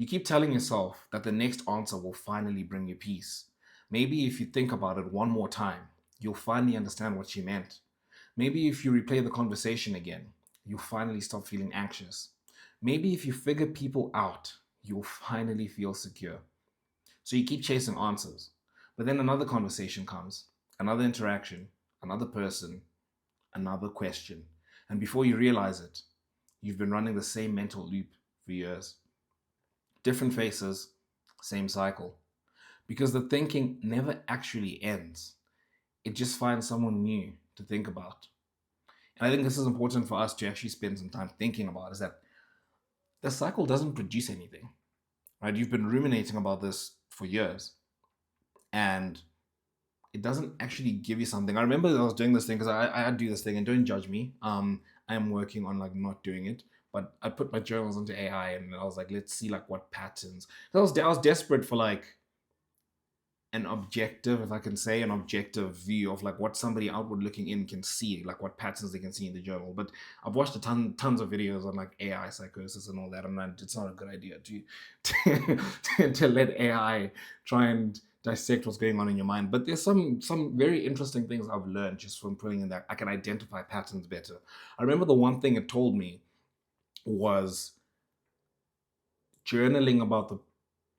You keep telling yourself that the next answer will finally bring you peace. Maybe if you think about it one more time, you'll finally understand what she meant. Maybe if you replay the conversation again, you'll finally stop feeling anxious. Maybe if you figure people out, you'll finally feel secure. So you keep chasing answers. But then another conversation comes, another interaction, another person, another question. And before you realize it, you've been running the same mental loop for years. Different faces, same cycle. Because the thinking never actually ends, it just finds someone new to think about. And I think this is important for us to actually spend some time thinking about is that the cycle doesn't produce anything, right? You've been ruminating about this for years and it doesn't actually give you something. I remember I was doing this thing because I do this thing and don't judge me. I am working on like not doing it, but I put my journals into AI and I was like, let's see like what patterns. I was desperate for like an objective, if I can say, an objective view of like what somebody outward looking in can see, like what patterns they can see in the journal. But I've watched tons of videos on like AI psychosis and all that, and it's not a good idea to let AI try and dissect what's going on in your mind. But there's some very interesting things I've learned just from putting in that I can identify patterns better. I remember the one thing it told me was journaling about the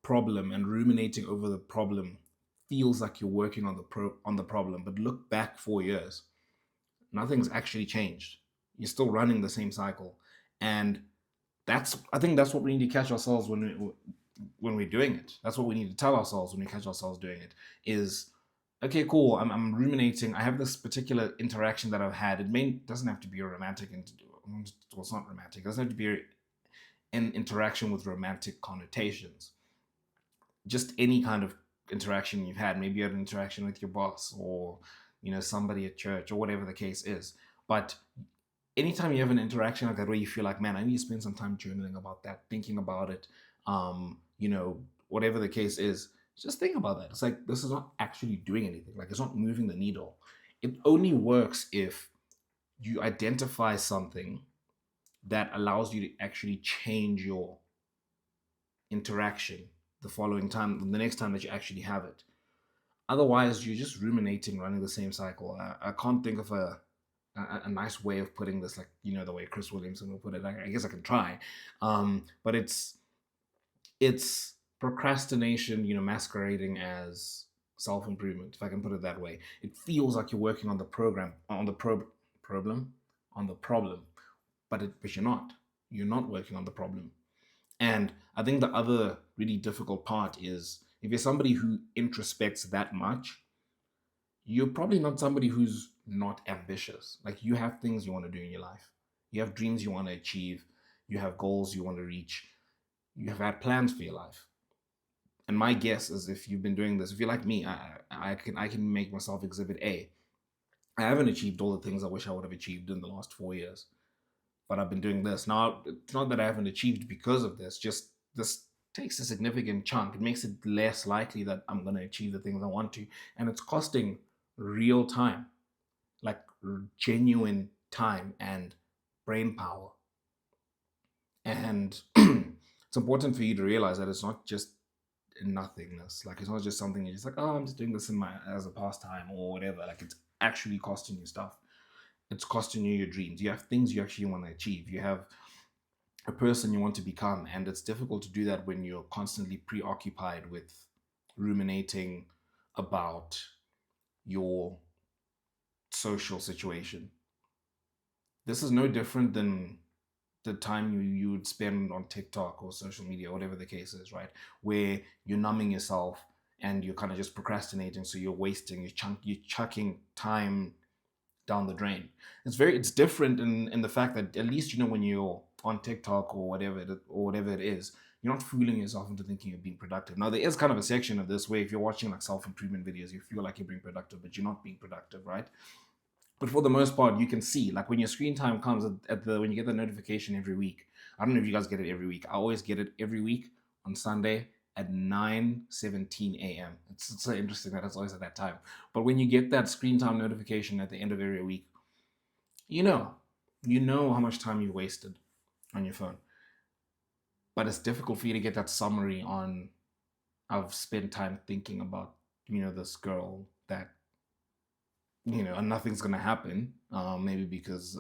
problem and ruminating over the problem feels like you're working on the problem, but look back 4 years, nothing's actually changed. You're still running the same cycle, and I think that's what we need to catch ourselves when we're doing it. That's what we need to tell ourselves when we catch ourselves doing it. Is okay, cool. I'm ruminating. I have this particular interaction that I've had. Doesn't have to be a romantic, well, it's not romantic. It doesn't have to be an interaction with romantic connotations. Just any kind of interaction you've had. Maybe you had an interaction with your boss or somebody at church or whatever the case is. But anytime you have an interaction like that where you feel like, man, I need to spend some time journaling about that, thinking about it, whatever the case is, just think about that. It's like this is not actually doing anything. Like it's not moving the needle. It only works if you identify something that allows you to actually change your interaction the next time that you actually have it. Otherwise, you're just ruminating, running the same cycle. I can't think of a nice way of putting this, like the way Chris Williamson will put it. I guess I can try, but it's procrastination, masquerading as self improvement, if I can put it that way. It feels like you're working on the program, on the problem, on the problem, but you're not. You're not working on the problem. And I think the other really difficult part is if you're somebody who introspects that much, you're probably not somebody who's not ambitious. Like you have things you want to do in your life, you have dreams you want to achieve, you have goals you want to reach, you have had plans for your life. And my guess is if you've been doing this, if you're like me, I can make myself exhibit A. I haven't achieved all the things I wish I would have achieved in the last 4 years, but I've been doing this. Now, it's not that I haven't achieved because of this, just this takes a significant chunk. It makes it less likely that I'm going to achieve the things I want to. And it's costing real time, like genuine time and brain power. And it's important for you to realize that it's not just nothingness. Like it's not just something you're just like, oh, I'm just doing this as a pastime or whatever. Like it's actually costing you stuff. It's costing you your dreams. You have things you actually want to achieve. You have a person you want to become, and it's difficult to do that when you're constantly preoccupied with ruminating about your social situation. This is no different than the time you would spend on TikTok or social media, whatever the case is, right? Where you're numbing yourself and you're kind of just procrastinating, so you're wasting, you're chucking time down the drain. It's different in the fact that at least when you're on TikTok or whatever it is, you're not fooling yourself into thinking you're being productive. Now there is kind of a section of this where if you're watching like self-improvement videos, you feel like you're being productive, but you're not being productive, right? But for the most part, you can see like when your screen time comes when you get the notification every week. I don't know if you guys get it every week. I always get it every week on Sunday at 9:17 a.m. It's so interesting that it's always at that time. But when you get that screen time notification at the end of every week, you know how much time you wasted on your phone. But it's difficult for you to get that summary on, I've spent time thinking about, this girl that, and nothing's gonna happen. Maybe because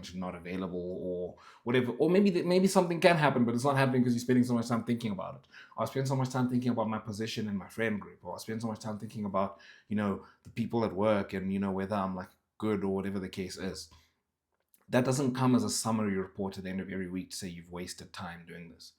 she's not available or whatever, or maybe something can happen, but it's not happening because you're spending so much time thinking about it. Or I spend so much time thinking about my position in my friend group, or I spend so much time thinking about, the people at work, and whether I'm like good or whatever the case is. That doesn't come as a summary report at the end of every week to say you've wasted time doing this.